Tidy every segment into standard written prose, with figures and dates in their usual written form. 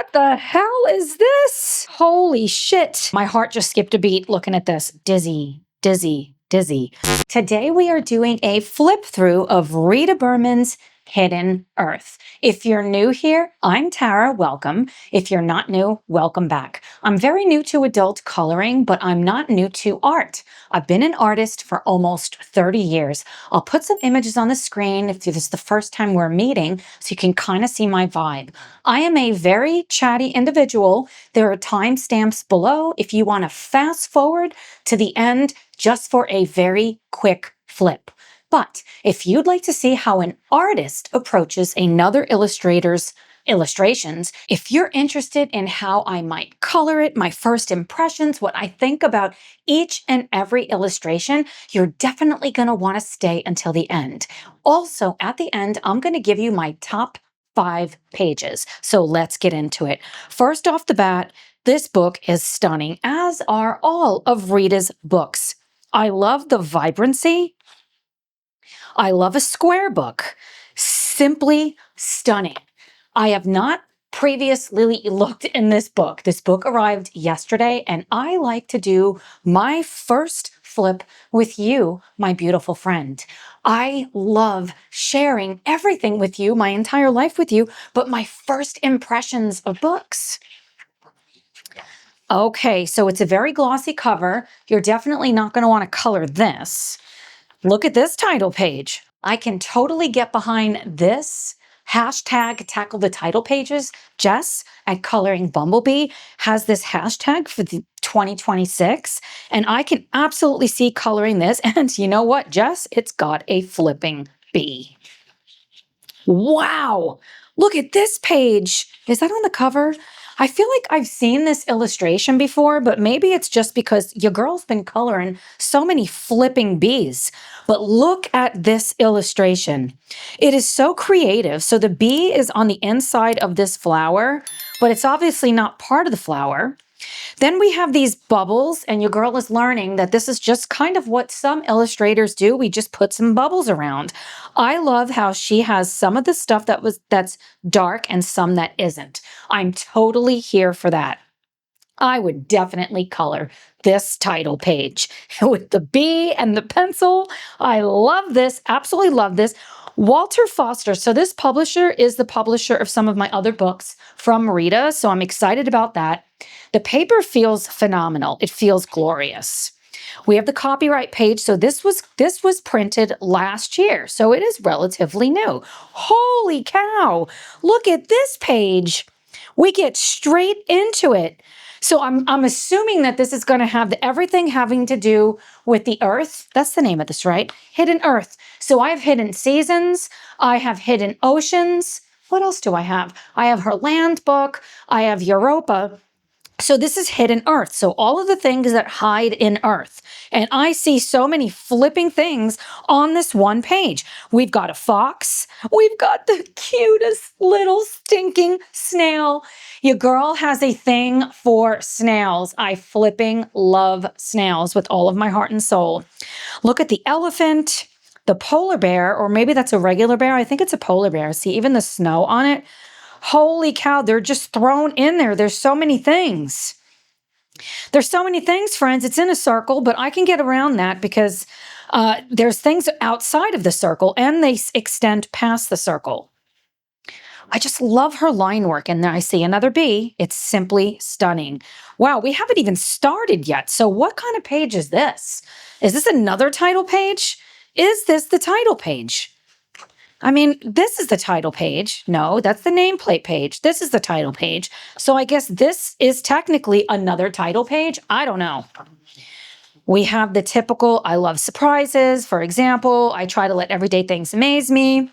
What the hell is this? Holy shit. My heart just skipped a beat looking at this. Dizzy, dizzy, dizzy. Today we are doing a flip through of Rita Berman's Hidden Earth. If you're new here, I'm Tara, welcome. If you're not new, welcome back. I'm very new to adult coloring, but I'm not new to art. I've been an artist for almost 30 years. I'll put some images on the screen if this is the first time we're meeting, so you can kind of see my vibe. I am a very chatty individual. There are timestamps below if you want to fast forward to the end just for a very quick flip. But if you'd like to see how an artist approaches another illustrator's illustrations, if you're interested in how I might color it, my first impressions, what I think about each and every illustration, you're definitely going to want to stay until the end. Also, at the end, I'm going to give you my top 5 pages. So let's get into it. First off the bat, this book is stunning, as are all of Rita's books. I love the vibrancy. I love a square book. Simply stunning. I have not previously looked in this book. This book arrived yesterday, and I like to do my first flip with you, my beautiful friend. I love sharing everything with you, my entire life with you, but my first impressions of books. Okay, so it's a very glossy cover. You're definitely not going to want to color this. Look at this title page. I can totally get behind this. Hashtag tackle the title pages. Jess at Coloring Bumblebee has this hashtag for the 2026, and I can absolutely see coloring this. And you know what, Jess? It's got a flipping bee. Wow, look at this page. Is that on the cover? I feel like I've seen this illustration before, but maybe it's just because your girl's been coloring so many flipping bees. But look at this illustration. It is so creative. So the bee is on the inside of this flower, but it's obviously not part of the flower. Then we have these bubbles, and your girl is learning that this is just kind of what some illustrators do. We just put some bubbles around. I love how she has some of the stuff that's dark and some that isn't. I'm totally here for that. I would definitely color this title page with the bee and the pencil. I love this, absolutely love this. Walter Foster. So this publisher is the publisher of some of my other books from Rita. So I'm excited about that. The paper feels phenomenal. It feels glorious. We have the copyright page. So this was printed last year. So it is relatively new. Holy cow. Look at this page. We get straight into it. So I'm assuming that this is going to have everything having to do with the earth. That's the name of this, right? Hidden Earth. So I have hidden seasons. I have hidden oceans. What else do I have? I have her land book. I have Europa. So this is Hidden Earth. So all of the things that hide in Earth. And I see so many flipping things on this one page. We've got a fox. We've got the cutest little stinking snail. Your girl has a thing for snails. I flipping love snails with all of my heart and soul. Look at the elephant, the polar bear, or maybe that's a regular bear. I think it's a polar bear. See, even the snow on it. Holy cow, they're just thrown in there. There's so many things. There's so many things, friends. It's in a circle, but I can get around that because there's things outside of the circle and they extend past the circle. I just love her line work. And then I see another bee. It's simply stunning. Wow, we haven't even started yet. So what kind of page is this? Is this another title page? Is this the title page? I mean, this is the title page. No, that's the nameplate page. This is the title page. So I guess this is technically another title page. I don't know. We have the typical, I love surprises. For example, I try to let everyday things amaze me.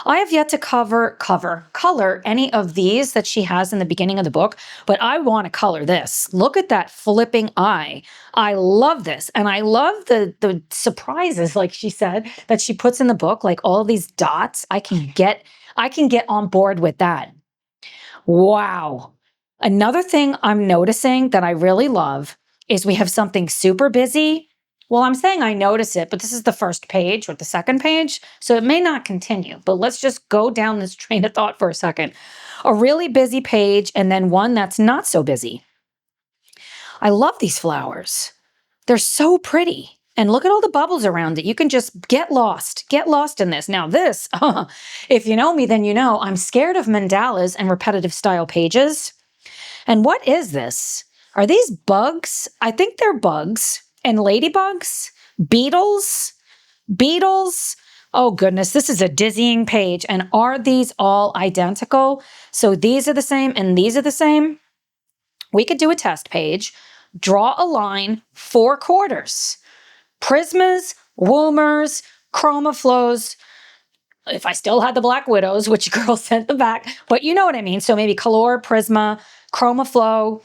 I have yet to color any of these that she has in the beginning of the book, but I want to color this. Look at that flipping eye. I love this. And I love the surprises, like she said, that she puts in the book, like all these dots. I can get on board with that. Wow. Another thing I'm noticing that I really love is we have something super busy. Well, I'm saying I notice it, but this is the first page or the second page, so it may not continue. But let's just go down this train of thought for a second. a really busy page and then one that's not so busy. I love these flowers. They're so pretty. And look at all the bubbles around it. You can just get lost in this. Now this, if you know me, then you know I'm scared of mandalas and repetitive style pages. And what is this? Are these bugs? I think they're bugs. And ladybugs? Beetles? Beetles? Oh goodness, this is a dizzying page. And are these all identical? So these are the same and these are the same? We could do a test page, draw a line, 4 quarters. Prismas, woomers, chroma flows. If I still had the black widows, which girl sent them back, but you know what I mean. So maybe color, prisma, chroma flow,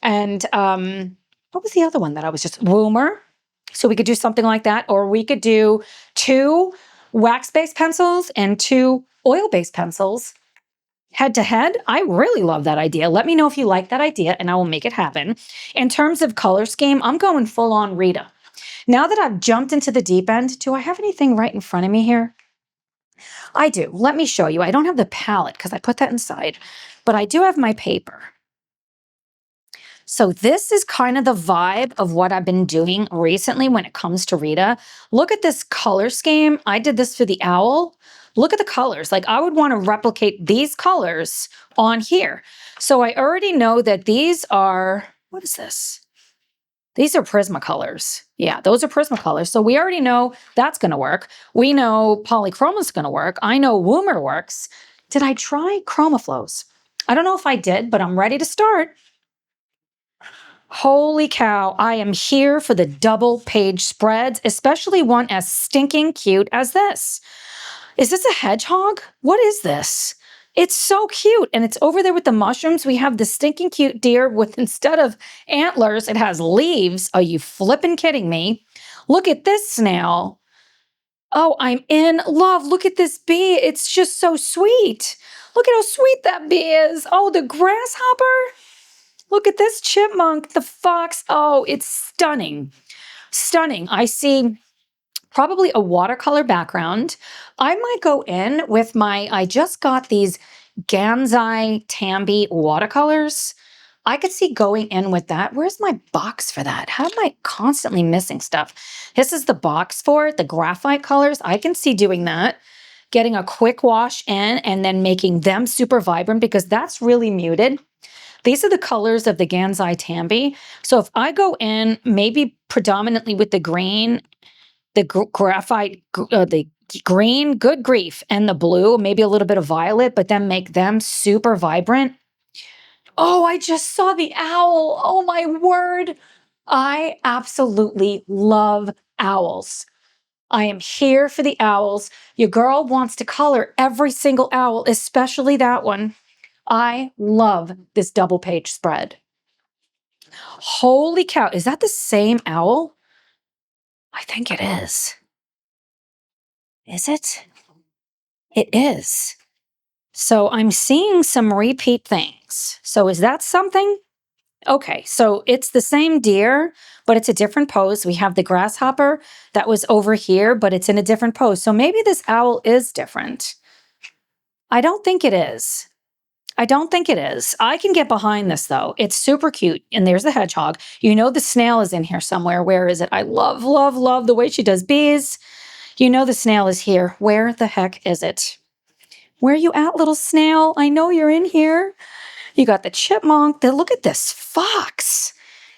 and what was the other one that I was just woomer? So we could do something like that, or we could do 2 wax-based pencils and 2 oil-based pencils head to head. I really love that idea. Let me know if you like that idea and I will make it happen. In terms of color scheme, I'm going full on Rita. Now that I've jumped into the deep end, do I have anything right in front of me here? I do. Let me show you. I don't have the palette because I put that inside, but I do have my paper. So this is kind of the vibe of what I've been doing recently when it comes to Rita. Look at this color scheme. I did this for the owl. Look at the colors. Like I would want to replicate these colors on here. So I already know that these are, what is this? These are Prismacolors. Yeah, those are Prismacolors. So we already know that's going to work. We know Polychroma is going to work. I know Woomer works. Did I try ChromaFlows? I don't know if I did, but I'm ready to start. Holy cow, I am here for the double page spreads, especially one as stinking cute as this. Is this a hedgehog? What is this? It's so cute. And it's over there with the mushrooms. We have the stinking cute deer with, instead of antlers, it has leaves. Are you flipping kidding me? Look at this snail. Oh, I'm in love. Look at this bee. It's just so sweet. Look at how sweet that bee is. Oh, the grasshopper. Look at this chipmunk, the fox. Oh, it's stunning. Stunning. I see probably a watercolor background. I might go in with I just got these Gansai Tambi watercolors. I could see going in with that. Where's my box for that? How am I constantly missing stuff? This is the box for it, the graphite colors. I can see doing that. Getting a quick wash in and then making them super vibrant because that's really muted. These are the colors of the Gansai Tambi. So if I go in maybe predominantly with the green, the graphite, the green, good grief, and the blue, maybe a little bit of violet, but then make them super vibrant. Oh, I just saw the owl. Oh my word. I absolutely love owls. I am here for the owls. Your girl wants to color every single owl, especially that one. I love this double page spread. Holy cow. Is that the same owl? I think it is. Is it? It is. So I'm seeing some repeat things. So is that something? Okay, so it's the same deer, but it's a different pose. We have the grasshopper that was over here, but it's in a different pose. So maybe this owl is different. I don't think it is. I don't think it is. I can get behind this though. It's super cute. And there's the hedgehog. You know the snail is in here somewhere. Where is it? I love, love, love the way she does bees. You know the snail is here. Where the heck is it? Where are you at, little snail? I know you're in here. You got the chipmunk. Look at this fox.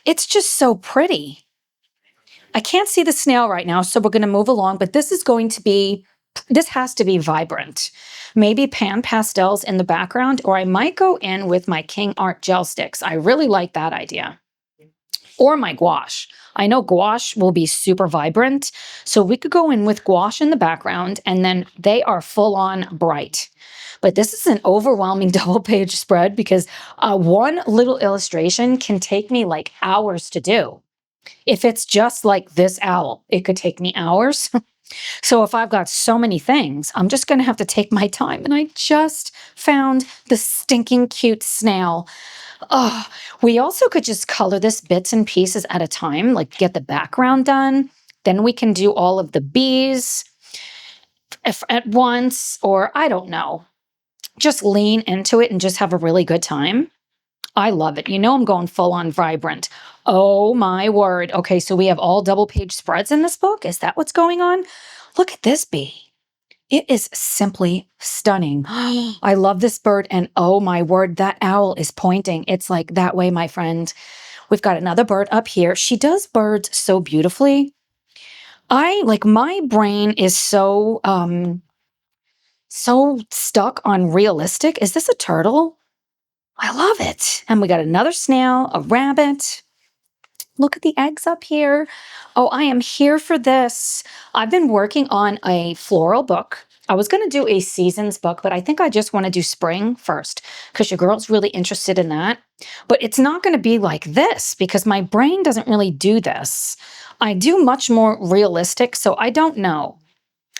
It's just so pretty. I can't see the snail right now, so we're going to move along, but this has to be vibrant. Maybe pan pastels in the background, or I might go in with my King Art gel sticks. I really like that idea. Or my gouache. I know gouache will be super vibrant, so we could go in with gouache in the background, and then they are full on bright. But this is an overwhelming double page spread because one little illustration can take me like hours to do. If it's just like this owl, it could take me hours. So if I've got so many things, I'm just going to have to take my time. And I just found the stinking cute snail. Oh, we also could just color this bits and pieces at a time, like get the background done. Then we can do all of the bees at once, or I don't know. just lean into it and just have a really good time. I love it. You know, I'm going full on vibrant. Oh my word. Okay, so we have all double page spreads in this book. Is that what's going on? Look at this bee. It is simply stunning. I love this bird. And oh my word, that owl is pointing. It's like that way, my friend. We've got another bird up here. She does birds so beautifully. My brain is so stuck on realistic. Is this a turtle? I love it. And we got another snail, a rabbit. Look at the eggs up here. Oh, I am here for this. I've been working on a floral book. I was going to do a seasons book, but I think I just want to do spring first because your girl's really interested in that. But it's not going to be like this because my brain doesn't really do this. I do much more realistic, so I don't know.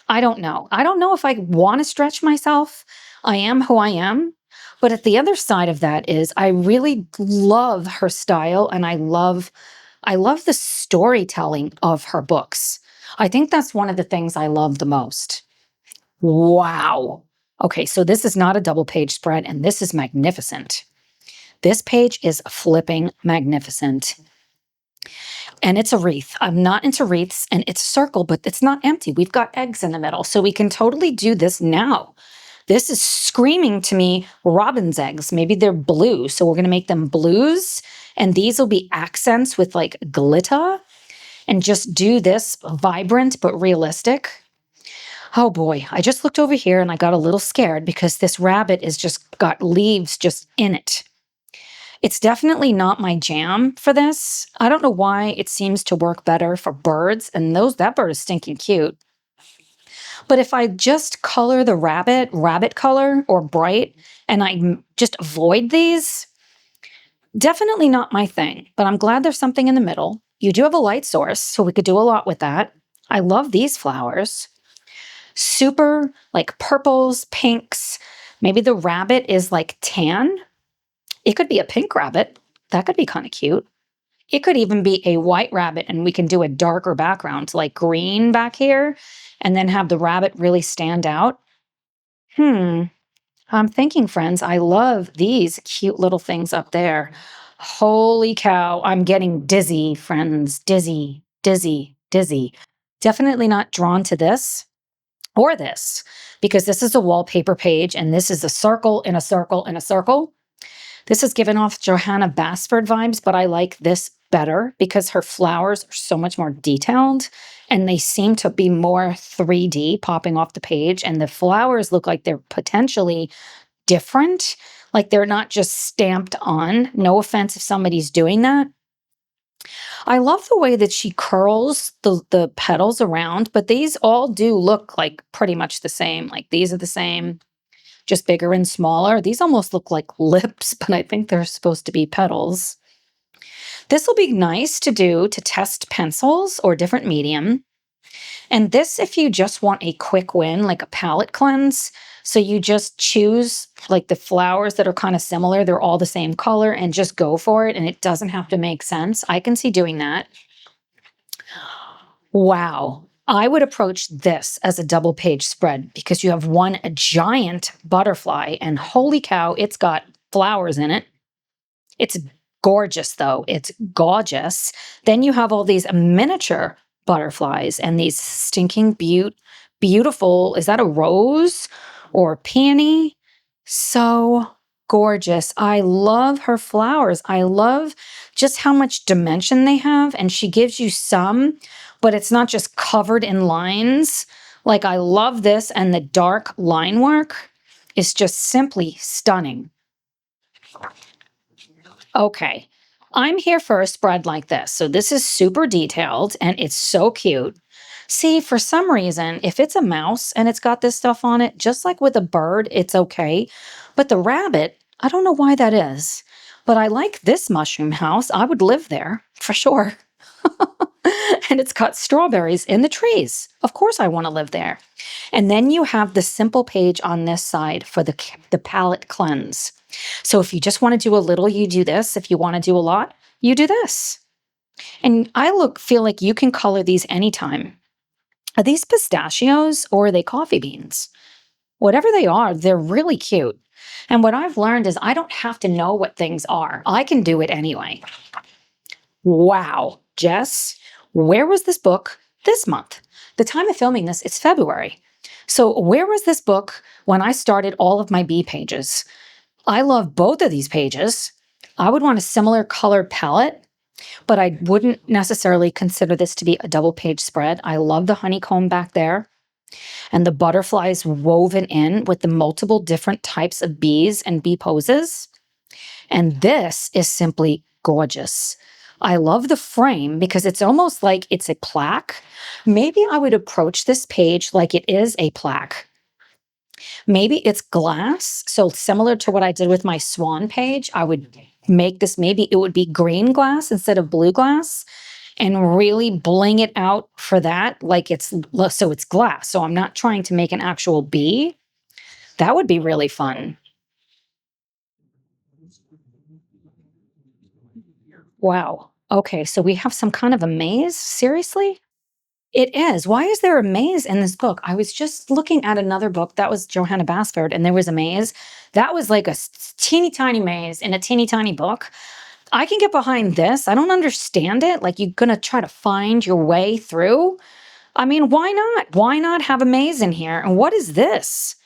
I don't know. I don't know if I want to stretch myself. I am who I am. But at the other side of that is I really love her style and I love the storytelling of her books. I think that's one of the things I love the most. Wow. Okay, so this is not a double page spread and this is magnificent. This page is flipping magnificent. And it's a wreath. I'm not into wreaths and it's a circle, but it's not empty. We've got eggs in the middle, so we can totally do this now. This is screaming to me robin's eggs. Maybe they're blue, so we're going to make them blues. And these will be accents with like glitter and just do this vibrant but realistic. Oh boy, I just looked over here and I got a little scared because this rabbit is just got leaves just in it. It's definitely not my jam for this. I don't know why it seems to work better for birds, and that bird is stinking cute. But if I just color the rabbit color or bright, and I just avoid these, definitely not my thing. But I'm glad there's something in the middle. You do have a light source, so we could do a lot with that. I love these flowers. Super like purples, pinks. Maybe the rabbit is like tan. It could be a pink rabbit. That could be kind of cute. It could even be a white rabbit and we can do a darker background, like green back here, and then have the rabbit really stand out. I'm thinking, friends, I love these cute little things up there. Holy cow, I'm getting dizzy, friends. Dizzy, dizzy, dizzy. Definitely not drawn to this or this because this is a wallpaper page and this is a circle in a circle in a circle. This is giving off Johanna Basford vibes, but I like this better because her flowers are so much more detailed and they seem to be more 3D popping off the page. And the flowers look like they're potentially different, like they're not just stamped on. No offense if somebody's doing that. I love the way that she curls the petals around, but these all do look like pretty much the same. Like these are the same, just bigger and smaller. These almost look like lips, but I think they're supposed to be petals. This will be nice to do to test pencils or different medium. And this, if you just want a quick win, like a palette cleanse, so you just choose like the flowers that are kind of similar, they're all the same color, and just go for it, and it doesn't have to make sense. I can see doing that. Wow. I would approach this as a double page spread because you have a giant butterfly, and holy cow, it's got flowers in it. It's gorgeous, though. It's gorgeous. Then you have all these miniature butterflies and these stinking beautiful, is that a rose or a peony? So gorgeous. I love her flowers. I love just how much dimension they have. And she gives you some, but it's not just covered in lines. Like I love this. And the dark line work is just simply stunning. Okay, I'm here for a spread like this. So this is super detailed and it's so cute. See, for some reason, if it's a mouse and it's got this stuff on it, just like with a bird, it's okay. But the rabbit, I don't know why that is. But I like this mushroom house. I would live there for sure. And it's got strawberries in the trees. Of course I want to live there. And then you have the simple page on this side for the palette cleanse. So if you just want to do a little, you do this. If you want to do a lot, you do this. And feel like you can color these anytime. Are these pistachios or are they coffee beans? Whatever they are, they're really cute. And what I've learned is I don't have to know what things are. I can do it anyway. Wow, Jess, where was this book this month? The time of filming this, it's February. So where was this book when I started all of my bee pages? I love both of these pages. I would want a similar color palette, but I wouldn't necessarily consider this to be a double page spread. I love the honeycomb back there and the butterflies woven in with the multiple different types of bees and bee poses. And this is simply gorgeous. I love the frame because it's almost like it's a plaque. Maybe I would approach this page like it is a plaque. Maybe it's glass. So similar to what I did with my swan page, I would make this, maybe it would be green glass instead of blue glass, and really bling it out for that. Like so it's glass. So I'm not trying to make an actual bee. That would be really fun. Wow. Okay. So we have some kind of a maze. Seriously? It is. Why is there a maze in this book? I was just looking at another book that was Johanna Basford, and there was a maze. That was like a teeny tiny maze in a teeny tiny book. I can get behind this. I don't understand it. Like, you're going to try to find your way through. I mean, why not? Why not have a maze in here? And what is this?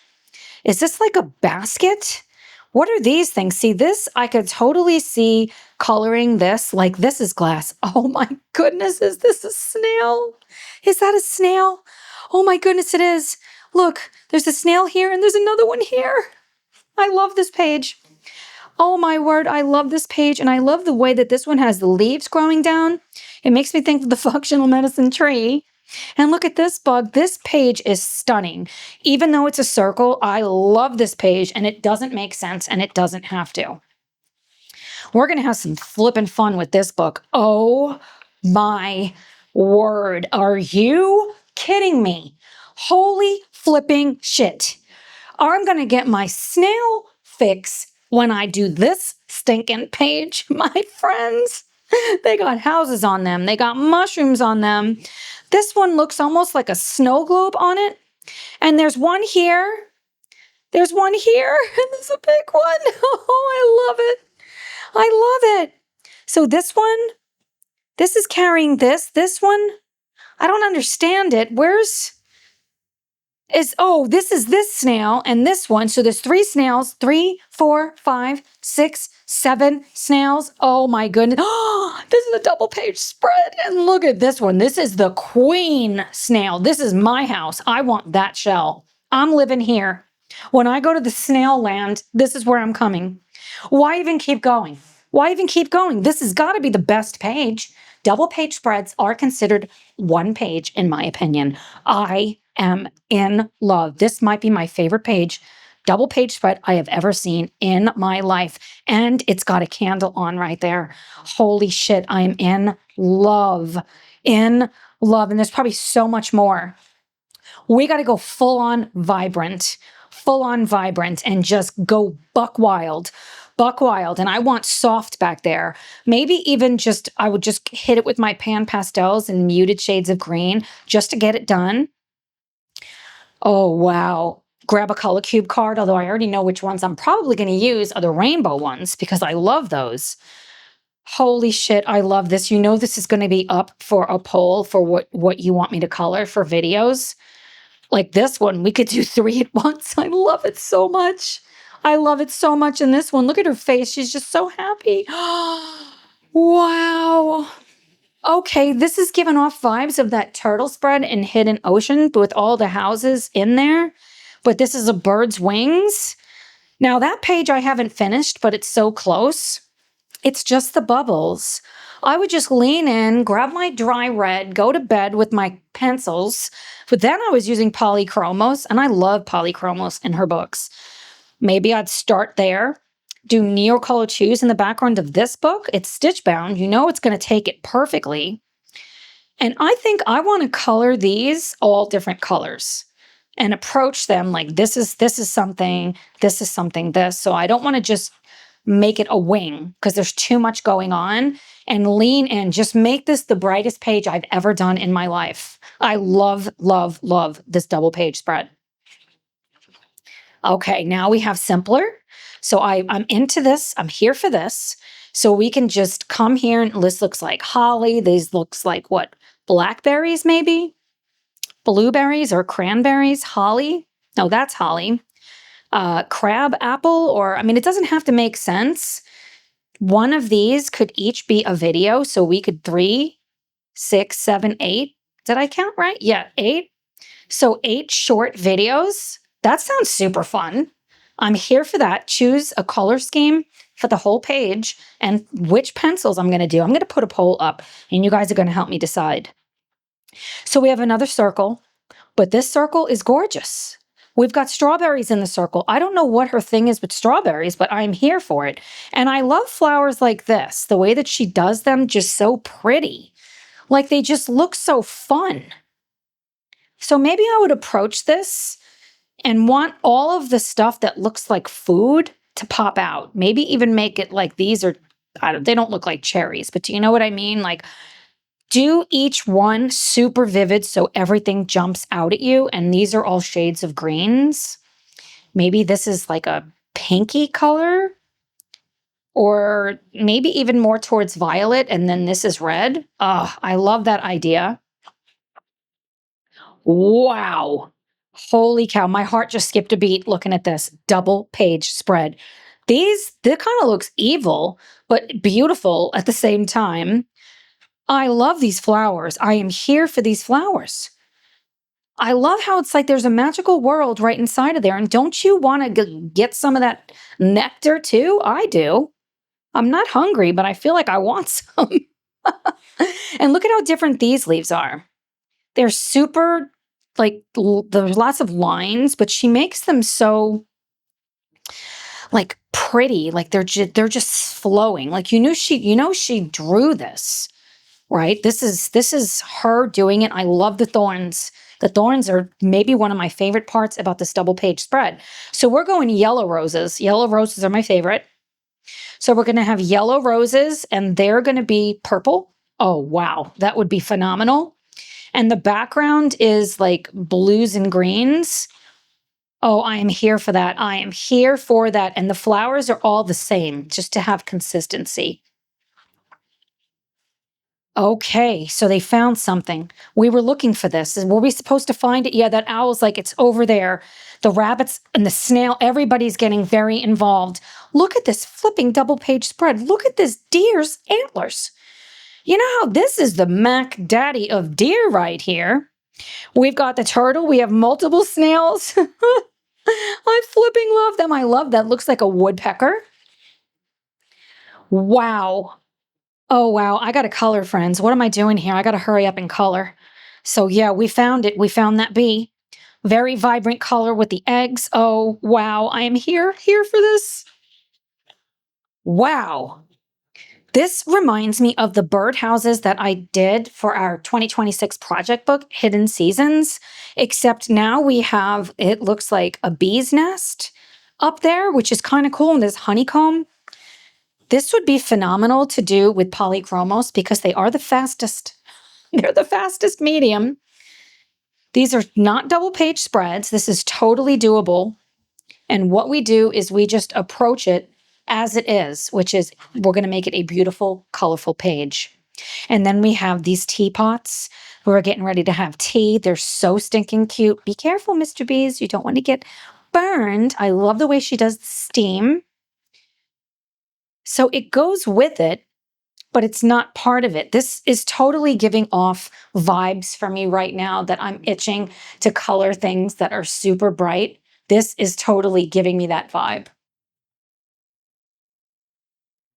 Is this like a basket? What are these things? See, this, I could totally see coloring this like this is glass. Oh my goodness, is this a snail? Is that a snail? Oh my goodness, it is. Look, there's a snail here and there's another one here. I love this page. Oh my word, I love this page, and I love the way that this one has the leaves growing down. It makes me think of the functional medicine tree. And look at this bug. This page is stunning. Even though it's a circle, I love this page, and it doesn't make sense, and it doesn't have to. We're going to have some flippin' fun with this book. Oh my word. Are you kidding me? Holy flipping shit. I'm going to get my snail fix when I do this stinking page, my friends. They got houses on them. They got mushrooms on them. This one looks almost like a snow globe on it. And there's one here. There's one here. And there's a big one. Oh, I love it. I love it. So this one, this is carrying this. This one, I don't understand it. This is this snail and this one. So there's 3 snails, 3, 4, 5, 6, 7 snails. Oh my goodness. Oh, this is a double page spread. And look at this one. This is the queen snail. This is my house. I want that shell. I'm living here. When I go to the snail land, this is where I'm coming. Why even keep going? Why even keep going? This has got to be the best page. Double page spreads are considered one page, in my opinion. I am in love. This might be my favorite page, double page spread I have ever seen in my life. And it's got a candle on right there. Holy shit, I am in love. In love. And there's probably so much more. We got to go full on vibrant, and just go buck wild. And I want soft back there. Maybe even I would just hit it with my pan pastels and muted shades of green just to get it done. Oh, wow. Grab a color cube card, although I already know which ones I'm probably going to use are the rainbow ones because I love those. Holy shit, I love this. You know this is going to be up for a poll for what you want me to color for videos. Like this one, we could do 3 at once. I love it so much. I love it so much in this one. Look at her face. She's just so happy. Wow. Okay, this is giving off vibes of that turtle spread in Hidden Ocean with all the houses in there. But this is a bird's wings. Now that page I haven't finished, but it's so close. It's just the bubbles. I would just lean in, grab my dry red, go to bed with my pencils. But then I was using polychromos, and I love polychromos in her books. Maybe I'd start there, do Neocolor 2s in the background of this book. It's stitch bound. You know it's going to take it perfectly. And I think I want to color these all different colors and approach them like this is something, this. So I don't want to just make it a wing because there's too much going on, and lean in. Just make this the brightest page I've ever done in my life. I love, love, love this double page spread. Okay, now we have simpler. So I'm into this. I'm here for this. So we can just come here, and this looks like holly. These looks like what? Blackberries, maybe? Blueberries or cranberries? Holly? No, that's holly. Crab apple, or, I mean, it doesn't have to make sense. One of these could each be a video. So we could 3, 6, 7, 8. Did I count right? Yeah, 8. So 8 short videos. That sounds super fun. I'm here for that. Choose a color scheme for the whole page and which pencils I'm going to do. I'm going to put a poll up and you guys are going to help me decide. So we have another circle, but this circle is gorgeous. We've got strawberries in the circle. I don't know what her thing is with strawberries, but I'm here for it. And I love flowers like this. The way that she does them, just so pretty. Like they just look so fun. So maybe I would approach this and want all of the stuff that looks like food to pop out. Maybe even make it like these are, they don't look like cherries, but do you know what I mean? Like do each one super vivid so everything jumps out at you. And these are all shades of greens. Maybe this is like a pinky color, or maybe even more towards violet. And then this is red. Oh, I love that idea. Wow. Holy cow. My heart just skipped a beat looking at this double page spread. This kind of looks evil, but beautiful at the same time. I love these flowers. I am here for these flowers. I love how it's like there's a magical world right inside of there. And don't you want to get some of that nectar too? I do. I'm not hungry, but I feel like I want some. And look at how different these leaves are. They're super, like, there's lots of lines, but she makes them so, like, pretty. Like they're just flowing. Like she drew this, right? This is her doing it. I love the thorns. The thorns are maybe one of my favorite parts about this double page spread. So we're going yellow roses. Yellow roses are my favorite. So we're going to have yellow roses, and they're going to be purple. Oh, wow. That would be phenomenal. And the background is like blues and greens. Oh, I am here for that. I am here for that. And the flowers are all the same, just to have consistency. Okay, so they found something. We were looking for this. Were we supposed to find it? Yeah, that owl's like, it's over there. The rabbits and the snail, everybody's getting very involved. Look at this flipping double page spread. Look at this deer's antlers. You know how this is the Mac Daddy of deer right here. We've got the turtle. We have multiple snails. I flipping love them. I love that. Looks like a woodpecker. Wow. Oh, wow. I got to color, friends. What am I doing here? I got to hurry up and color. So yeah, we found it. We found that bee. Very vibrant color with the eggs. Oh, wow. I am here for this. Wow. This reminds me of the birdhouses that I did for our 2026 project book, Hidden Seasons, except now we have, it looks like a bee's nest up there, which is kind of cool. And there's honeycomb. This would be phenomenal to do with polychromos because they are the fastest. They're the fastest medium. These are not double page spreads. This is totally doable. And what we do is we just approach it as it is, which is we're going to make it a beautiful, colorful page. And then we have these teapots. We're getting ready to have tea. They're so stinking cute. Be careful, Mr. Bees. You don't want to get burned. I love the way she does the steam. So it goes with it, but it's not part of it. This is totally giving off vibes for me right now that I'm itching to color things that are super bright. This is totally giving me that vibe.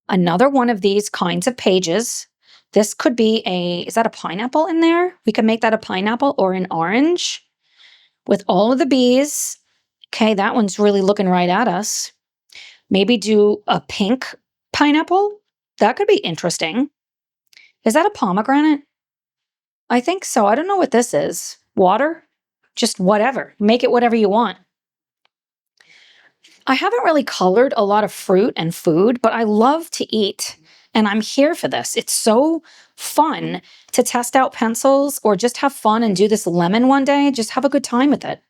Another one of these kinds of pages. This could be is that a pineapple in there? We could make that a pineapple or an orange with all of the bees. Okay, that one's really looking right at us. Maybe do a pink pineapple. That could be interesting. Is that a pomegranate? I think so. I don't know what this is. Water? Just whatever. Make it whatever you want. I haven't really colored a lot of fruit and food, but I love to eat. And I'm here for this. It's so fun to test out pencils or just have fun and do this lemon one day. Just have a good time with it.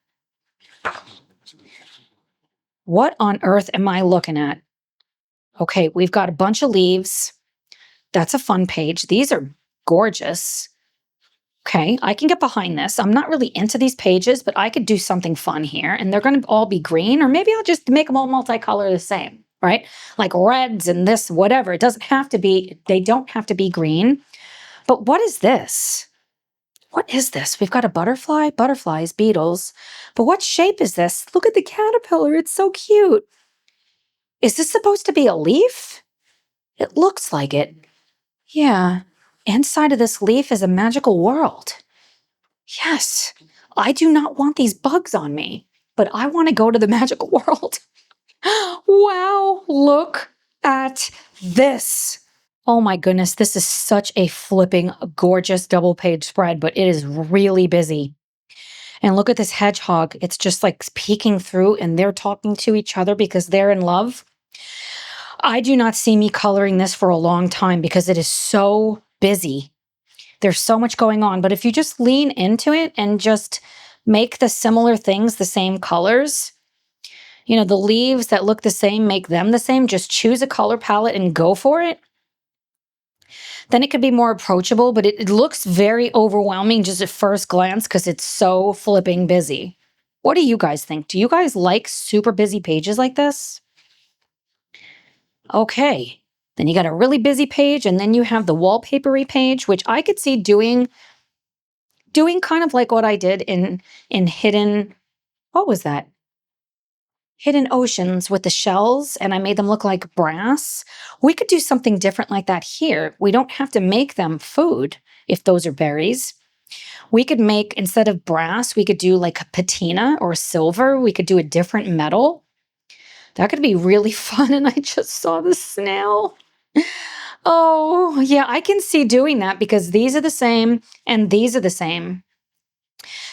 What on earth am I looking at? Okay, we've got a bunch of leaves. That's a fun page. These are gorgeous. Okay, I can get behind this. I'm not really into these pages, but I could do something fun here. And they're going to all be green, or maybe I'll just make them all multicolor the same, right? Like reds and this, whatever. It doesn't have to be, they don't have to be green. But what is this? What is this? We've got a butterfly, butterflies, beetles. But what shape is this? Look at the caterpillar. It's so cute. Is this supposed to be a leaf? It looks like it. Yeah. Inside of this leaf is a magical world. Yes. I do not want these bugs on me, but I want to go to the magical world. Wow. Look at this. Oh my goodness. This is such a flipping gorgeous double page spread, but it is really busy. And look at this hedgehog. It's just like peeking through and they're talking to each other because they're in love. I do not see me coloring this for a long time because it is so busy. There's so much going on. But if you just lean into it and just make the similar things the same colors, you know, the leaves that look the same, make them the same, just choose a color palette and go for it. Then it could be more approachable, but it looks very overwhelming just at first glance because it's so flipping busy. What do you guys think? Do you guys like super busy pages like this? Okay, then you got a really busy page, and then you have the wallpapery page, which I could see doing kind of like what I did in Hidden, what was that? Hidden Oceans with the shells, and I made them look like brass. We could do something different like that here. We don't have to make them food if those are berries. We could make, instead of brass, we could do like a patina or silver. We could do a different metal. That could be really fun. And I just saw the snail. Oh, yeah, I can see doing that because these are the same and these are the same.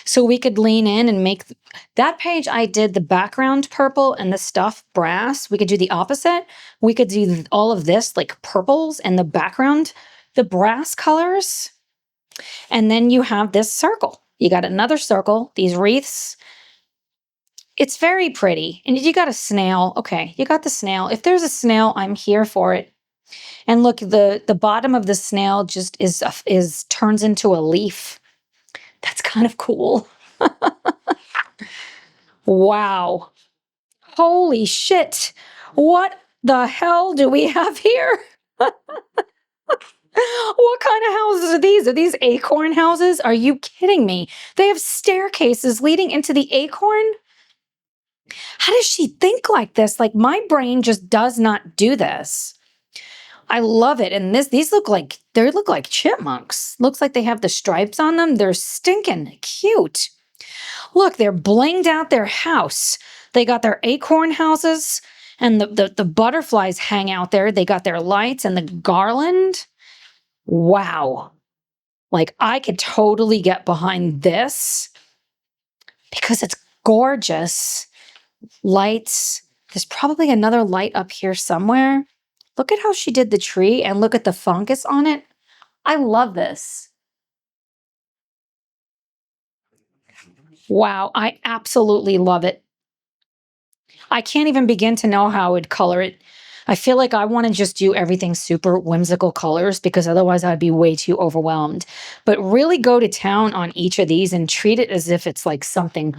So we could lean in and make that page. I did the background purple and the stuff brass. We could do the opposite. We could do all of this like purples and the background, the brass colors. And then you have this circle. You got another circle, these wreaths. It's very pretty. And you got a snail. Okay, you got the snail. If there's a snail, I'm here for it. And look, the bottom of the snail just is turns into a leaf. That's kind of cool. Wow. Holy shit. What the hell do we have here? What kind of houses are these? Are these acorn houses? Are you kidding me? They have staircases leading into the acorn? How does she think like this? Like my brain just does not do this. I love it. And these look like chipmunks. Looks like they have the stripes on them. They're stinking cute. Look, they're blinged out their house. They got their acorn houses and the butterflies hang out there. They got their lights and the garland. Wow. Like I could totally get behind this because it's gorgeous. Lights. There's probably another light up here somewhere. Look at how she did the tree and look at the fungus on it. I love this. Wow, I absolutely love it. I can't even begin to know how I would color it. I feel like I want to just do everything super whimsical colors because otherwise I'd be way too overwhelmed. But really go to town on each of these and treat it as if it's like something.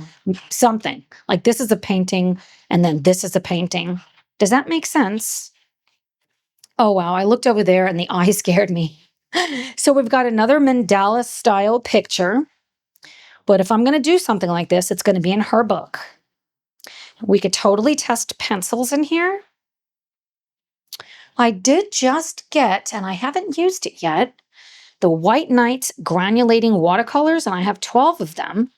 Like this is a painting and then this is a painting. Does that make sense? Oh, wow. I looked over there and the eye scared me. So we've got another mandala style picture. But if I'm going to do something like this, it's going to be in her book. We could totally test pencils in here. I did just get, and I haven't used it yet, the White Nights granulating watercolors, and I have 12 of them.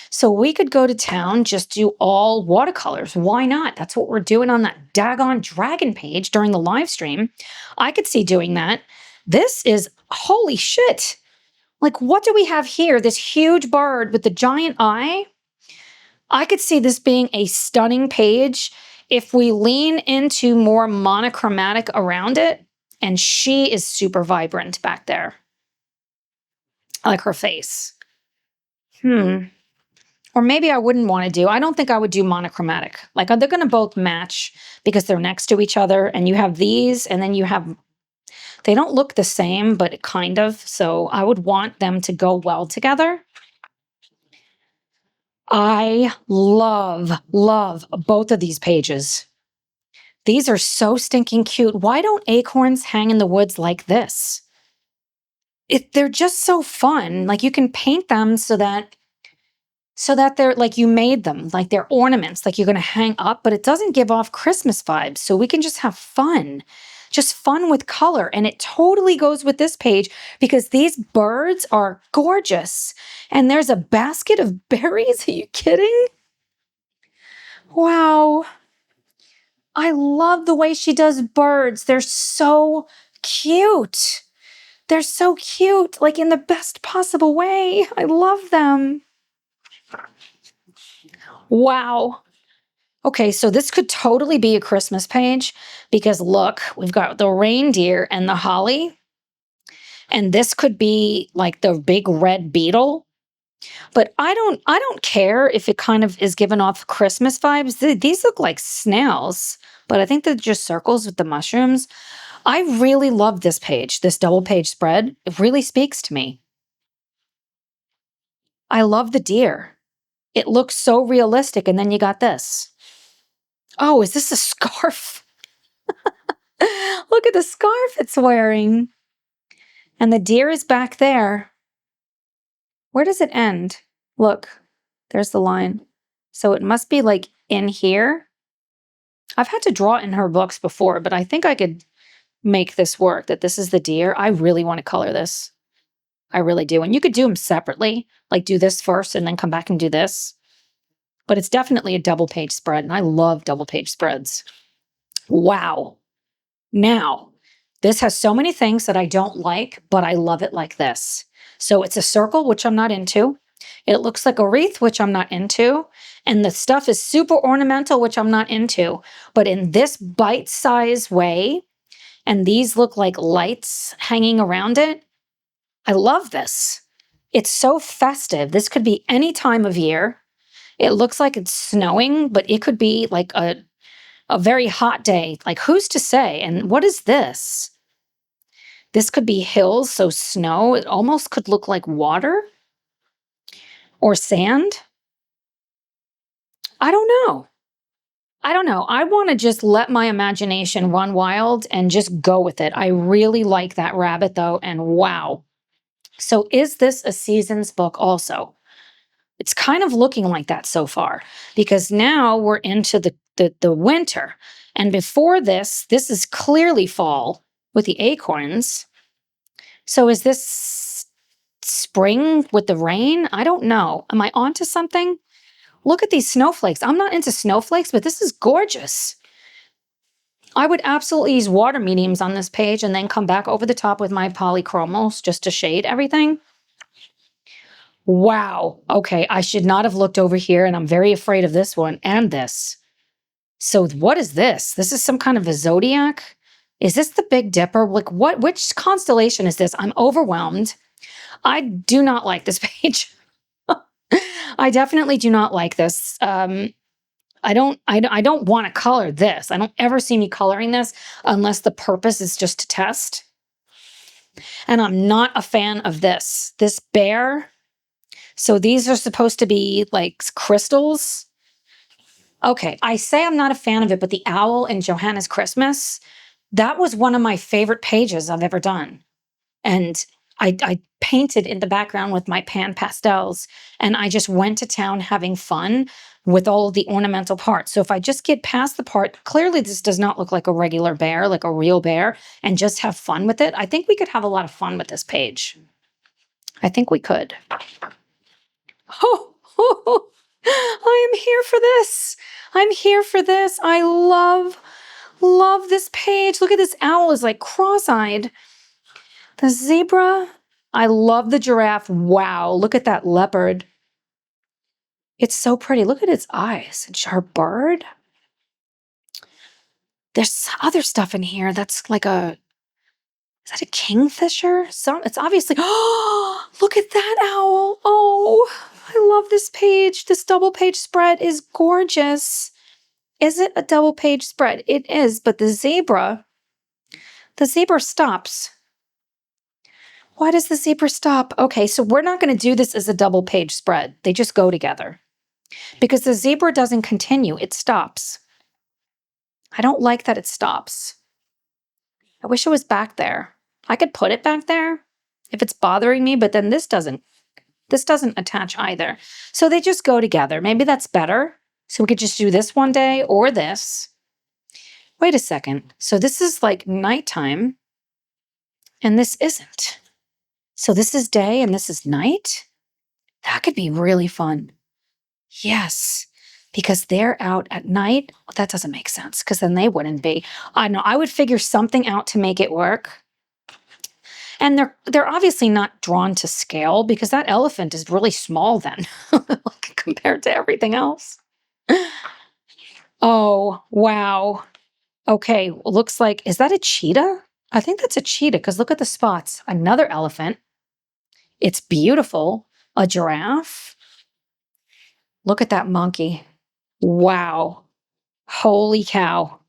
So we could go to town, just do all watercolors. Why not? That's what we're doing on that daggone dragon page during the live stream. I could see doing that. This is, holy shit. Like, what do we have here? This huge bird with the giant eye. I could see this being a stunning page if we lean into more monochromatic around it. And she is super vibrant back there. I like her face. Or maybe I wouldn't want to do. I don't think I would do monochromatic. Like they're going to both match because they're next to each other. And you have these, and then you have, they don't look the same, but kind of. So I would want them to go well together. I love both of these pages. These are so stinking cute. Why don't acorns hang in the woods like this? They're just so fun. Like you can paint them so that they're like you made them, like they're ornaments, like you're going to hang up, but it doesn't give off Christmas vibes. So we can just have fun, just fun with color. And it totally goes with this page because these birds are gorgeous. And there's a basket of berries. Are you kidding? Wow. I love the way she does birds. They're so cute. They're so cute, like in the best possible way. I love them. Wow. Okay, so this could totally be a Christmas page because look, we've got the reindeer and the holly. And this could be like the big red beetle. But I don't care if it kind of is giving off Christmas vibes. These look like snails, but I think they're just circles with the mushrooms. I really love this page, this double page spread. It really speaks to me. I love the deer. It looks so realistic. And then you got this. Oh, is this a scarf? Look at the scarf it's wearing. And the deer is back there. Where does it end? Look, there's the line. So it must be like in here. I've had to draw it in her books before, but I think I could make this work, that this is the deer. I really want to color this. I really do. And you could do them separately, like do this first and then come back and do this. But it's definitely a double page spread, and I love double page spreads. Wow. Now, this has so many things that I don't like, but I love it like this. So it's a circle, which I'm not into. It looks like a wreath, which I'm not into. And the stuff is super ornamental, which I'm not into. But in this bite-sized way, and these look like lights hanging around it, I love this. It's so festive. This could be any time of year. It looks like it's snowing, but it could be like a very hot day. Like, who's to say? And what is this? This could be hills, so snow. It almost could look like water or sand. I don't know. I want to just let my imagination run wild and just go with it. I really like that rabbit, though, and wow. So is this a season's book also? It's kind of looking like that so far because now we're into the winter. And before this is clearly fall with the acorns. So is this spring with the rain? I don't know. Am I onto something? Look at these snowflakes. I'm not into snowflakes, but this is gorgeous. I would absolutely use water mediums on this page and then come back over the top with my polychromos just to shade everything. Wow. Okay, I should not have looked over here, and I'm very afraid of this one and this. So what is this? This is some kind of a zodiac? Is this the Big Dipper? Like which constellation is this? I'm overwhelmed. I do not like this page. I definitely do not like this. I don't want to color this. I don't ever see me coloring this unless the purpose is just to test. And I'm not a fan of this. This bear. So these are supposed to be like crystals. Okay, I say I'm not a fan of it, but the owl in Johanna's Christmas, that was one of my favorite pages I've ever done. And I painted in the background with my pan pastels, and I just went to town having fun with all of the ornamental parts. So if I just get past the part, clearly this does not look like a regular bear, like a real bear, and just have fun with it, I think we could have a lot of fun with this page. I think we could. Oh, I am here for this. I'm here for this. I love this page. Look at this owl is like cross-eyed. The zebra. I love the giraffe. Wow, look at that leopard. It's so pretty. Look at its eyes. It's our bird. There's other stuff in here that's like is that a kingfisher? It's obviously, oh, look at that owl. Oh. I love this page. This double page spread is gorgeous. Is it a double page spread? It is, but the zebra stops. Why does the zebra stop? Okay, so we're not going to do this as a double page spread. They just go together. Because the zebra doesn't continue, it stops. I don't like that it stops. I wish it was back there. I could put it back there if it's bothering me, but then this doesn't attach either. So they just go together. Maybe that's better. So we could just do this one day or this. Wait a second. So this is like nighttime and this isn't. So this is day and this is night? That could be really fun. Yes, because they're out at night. Well, that doesn't make sense because then they wouldn't be. I know. I would figure something out to make it work. And they're obviously not drawn to scale because that elephant is really small then compared to everything else. Oh, wow. Okay, looks like, is that a cheetah? I think that's a cheetah because look at the spots. Another elephant. It's beautiful. A giraffe. Look at that monkey. Wow. Holy cow.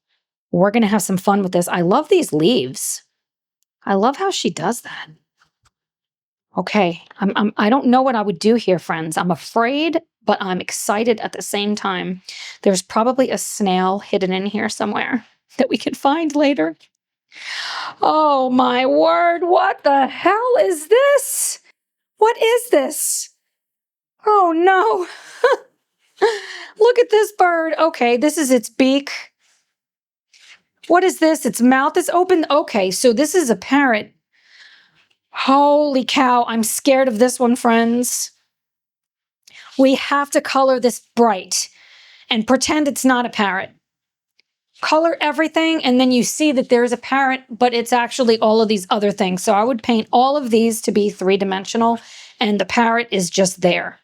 We're going to have some fun with this. I love these leaves. I love how she does that. Okay, I don't know what I would do here, friends. I'm afraid, but I'm excited at the same time. There's probably a snail hidden in here somewhere that we can find later. Oh my word, what the hell is this? What is this? Oh no. Look at this bird. Okay, this is its beak. What is this? Its mouth is open. Okay, so this is a parrot. Holy cow, I'm scared of this one, friends. We have to color this bright and pretend it's not a parrot. Color everything, and then you see that there's a parrot, but it's actually all of these other things. So I would paint all of these to be three-dimensional, and the parrot is just there.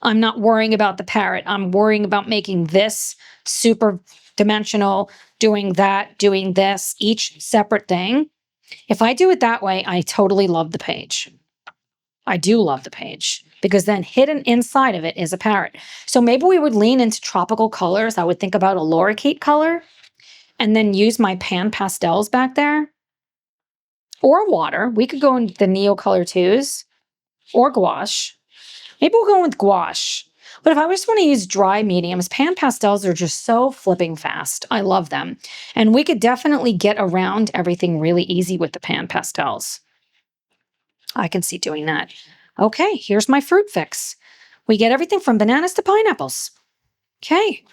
I'm not worrying about the parrot. I'm worrying about making this super dimensional, doing that, doing this, each separate thing. If I do it that way, I totally love the page. I do love the page because then hidden inside of it is a parrot. So maybe we would lean into tropical colors. I would think about a lorikeet color and then use my pan pastels back there or water. We could go into the Neo Color 2s or gouache. Maybe we'll go with gouache. But if I just want to use dry mediums, pan pastels are just so flipping fast. I love them. And we could definitely get around everything really easy with the pan pastels. I can see doing that. Okay, here's my fruit fix. We get everything from bananas to pineapples. Okay,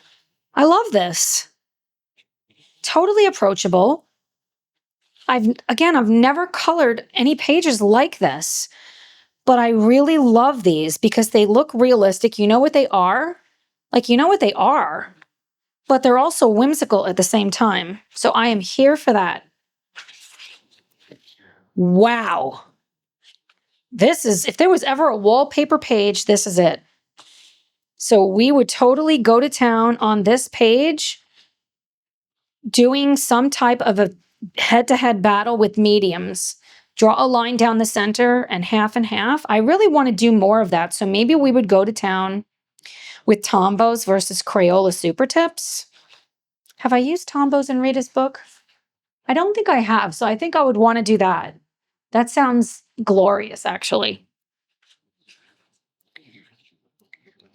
I love this. Totally approachable. I've never colored any pages like this, but I really love these because they look realistic. You know what they are? Like, you know what they are, but they're also whimsical at the same time. So I am here for that. Wow. This is, if there was ever a wallpaper page, this is it. So we would totally go to town on this page doing some type of a head-to-head battle with mediums. Draw a line down the center and half. I really want to do more of that. So maybe we would go to town with Tombos versus Crayola Super Tips. Have I used Tombos in Rita's book? I don't think I have. So I think I would want to do that. That sounds glorious, actually.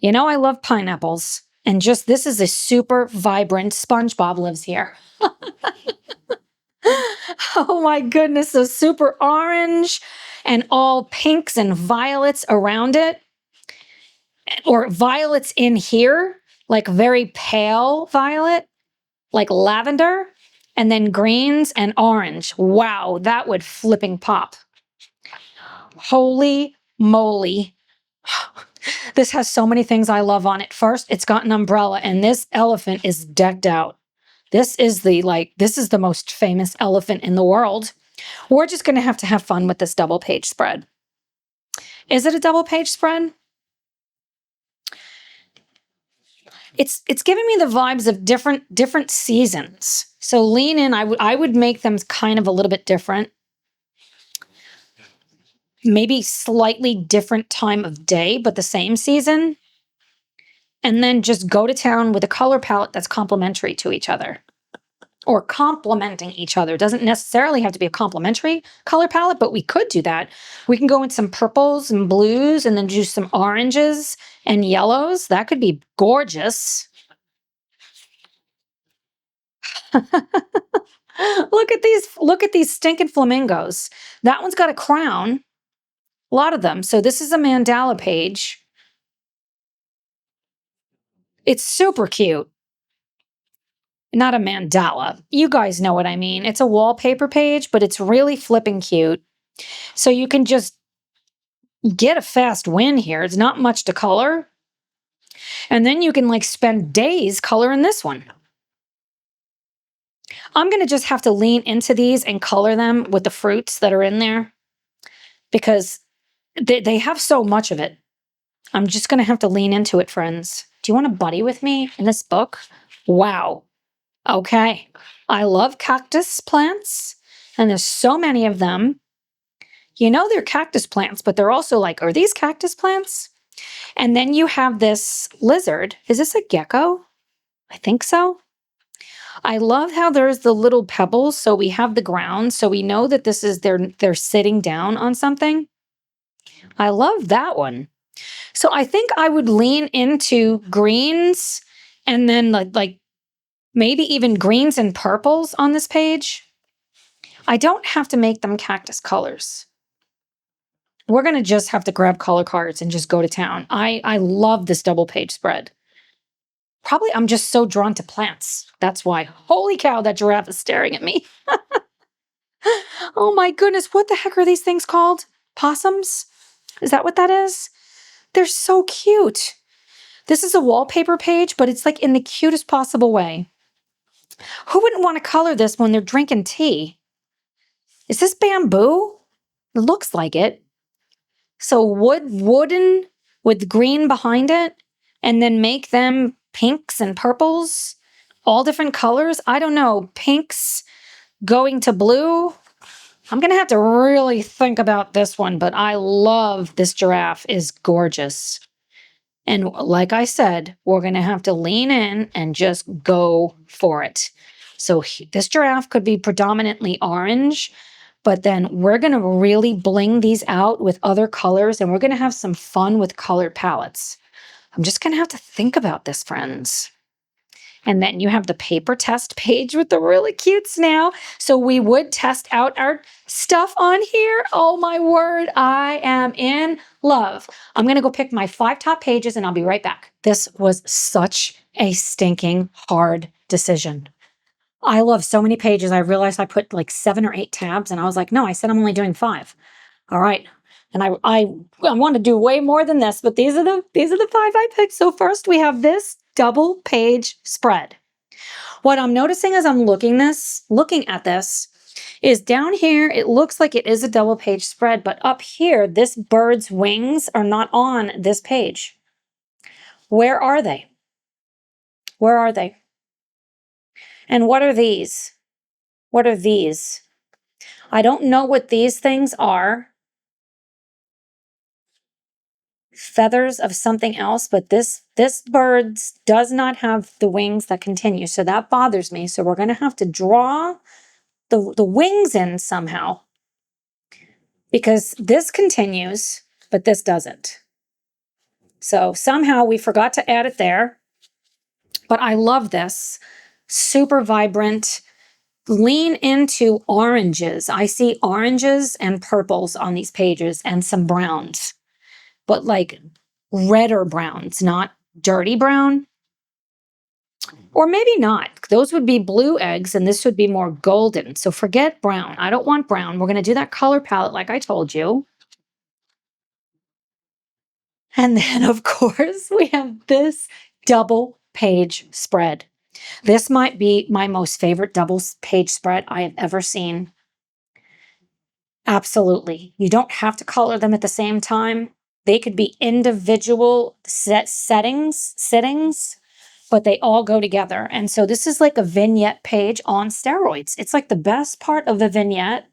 You know, I love pineapples. And just this is a super vibrant SpongeBob lives here. Oh my goodness, so super orange and all pinks and violets around it. Or violets in here, like very pale violet, like lavender, and then greens and orange. Wow, that would flipping pop. Holy moly. This has so many things I love on it. First, it's got an umbrella, and this elephant is decked out. This is the most famous elephant in the world. We're just going to have fun with this double page spread. Is it a double page spread? It's giving me the vibes of different seasons. So lean in. I would make them kind of a little bit different. maybe slightly different time of day, but the same season. And then just go to town with a color palette that's complementary to each other or complementing each other. It doesn't necessarily have to be a complementary color palette, but we could do that. We can go in some purples and blues and then do some oranges and yellows. That could be gorgeous. Look at these stinking flamingos. That one's got a crown. A lot of them. So this is a mandala page. It's super cute. Not a mandala. You guys know what I mean. It's a wallpaper page, but it's really flipping cute. So you can just get a fast win here. It's not much to color. And then you can like spend days coloring this one. I'm going to just have to lean into these and color them with the fruits that are in there because they have so much of it. I'm just going to have to lean into it, friends. Do you want to buddy with me in this book? Wow. Okay. I love cactus plants, and there's so many of them. You know they're cactus plants, but they're also like, are these cactus plants? And then you have this lizard. Is this a gecko? I think so. I love how there's the little pebbles, so we have the ground, so we know that this is they're sitting down on something. I love that one. So I think I would lean into greens and then like maybe even greens and purples on this page. I don't have to make them cactus colors. We're going to just have to grab color cards and just go to town. I love this double page spread. Probably I'm just so drawn to plants. That's why. Holy cow, that giraffe is staring at me. Oh my goodness, what the heck are these things called? Possums? Is that what that is? They're so cute. This is a wallpaper page, but it's like in the cutest possible way. Who wouldn't want to color this when they're drinking tea? Is this bamboo? It looks like it. So wooden with green behind it, and then make them pinks and purples, all different colors. I don't know, pinks going to blue. I'm going to have to really think about this one, but I love this giraffe. Is gorgeous. And like I said, we're going to have to lean in and just go for it. So this giraffe could be predominantly orange, but then we're going to really bling these out with other colors, and we're going to have some fun with color palettes. I'm just going to have to think about this, friends. And then you have the paper test page with the really cute snail. So we would test out our stuff on here. Oh my word, I am in love. I'm going to go pick my 5 top pages and I'll be right back. This was such a stinking hard decision. I love so many pages. I realized I put like 7 or 8 tabs and I was like, no, I said I'm only doing 5. All right. And I want to do way more than this, but these are the 5 I picked. So first we have this double page spread. What I'm noticing as I'm looking at this is down here, it looks like it is a double page spread, but up here, this bird's wings are not on this page. Where are they? Where are they? And what are these? What are these? I don't know what these things are. Feathers of something else, but this bird does not have the wings that continue, so that bothers me. So we're going to have to draw the wings in somehow, because this continues, but this doesn't. So somehow we forgot to add it there, but I love this. Super vibrant. Lean into oranges. I see oranges and purples on these pages and some browns, but like redder browns, not dirty brown. Or maybe not. Those would be blue eggs and this would be more golden. So forget brown. I don't want brown. We're going to do that color palette like I told you. And then, of course, we have this double page spread. This might be my most favorite double page spread I have ever seen. Absolutely. You don't have to color them at the same time. They could be individual sittings, but they all go together. And so this is like a vignette page on steroids. It's like the best part of the vignette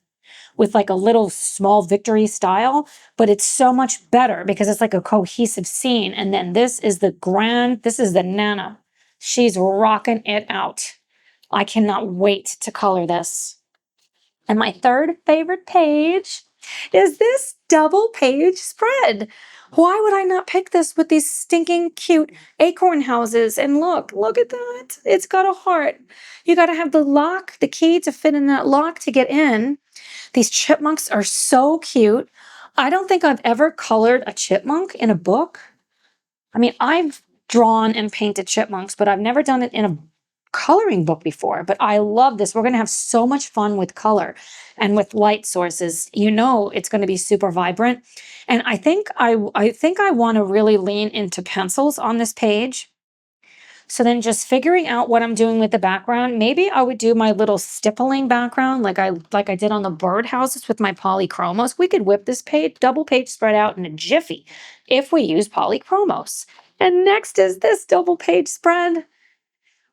with like a little small victory style, but it's so much better because it's like a cohesive scene. And then this is the Nana. She's rocking it out. I cannot wait to color this. And my third favorite page is this double page spread. Why would I not pick this with these stinking cute acorn houses? And look at that. It's got a heart. You got to have the lock, the key to fit in that lock to get in. These chipmunks are so cute. I don't think I've ever colored a chipmunk in a book. I mean, I've drawn and painted chipmunks, but I've never done it in a coloring book before. But I love this. We're going to have so much fun with color and with light sources. You know, it's going to be super vibrant. And I think I want to really lean into pencils on this page. So then just figuring out what I'm doing with the background, maybe I would do my little stippling background like I did on the birdhouses with my polychromos. We could whip this double page spread out in a jiffy if we use polychromos. And next is this double page spread.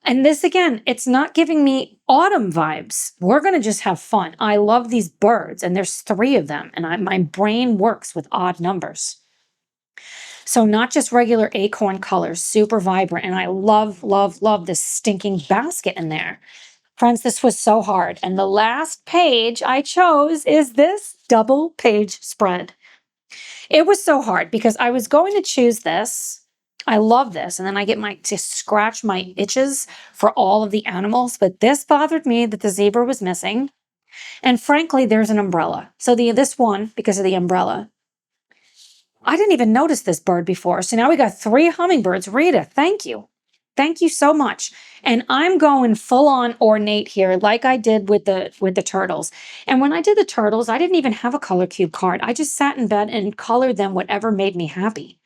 And this again, it's not giving me autumn vibes. We're going to just have fun. I love these birds, and there's 3 of them, and my brain works with odd numbers. So not just regular acorn colors, super vibrant. And I love, love, love this stinking basket in there. Friends, this was so hard. And the last page I chose is this double page spread. It was so hard because I was going to choose this. I love this. And then I get to scratch my itches for all of the animals. But this bothered me that the zebra was missing. And frankly, there's an umbrella. So this one, because of the umbrella, I didn't even notice this bird before. So now we got 3 hummingbirds. Rita, thank you. Thank you so much. And I'm going full on ornate here like I did with the turtles. And when I did the turtles, I didn't even have a color cube card. I just sat in bed and colored them whatever made me happy.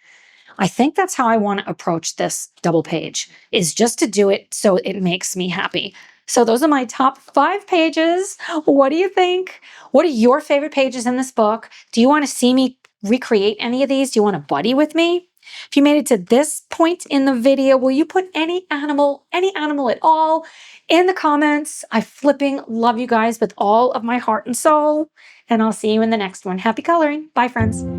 I think that's how I want to approach this double page, is just to do it so it makes me happy. So those are my top 5 pages. What do you think? What are your favorite pages in this book? Do you want to see me recreate any of these? Do you want to buddy with me? If you made it to this point in the video, will you put any animal at all in the comments? I flipping love you guys with all of my heart and soul. And I'll see you in the next one. Happy coloring. Bye, friends.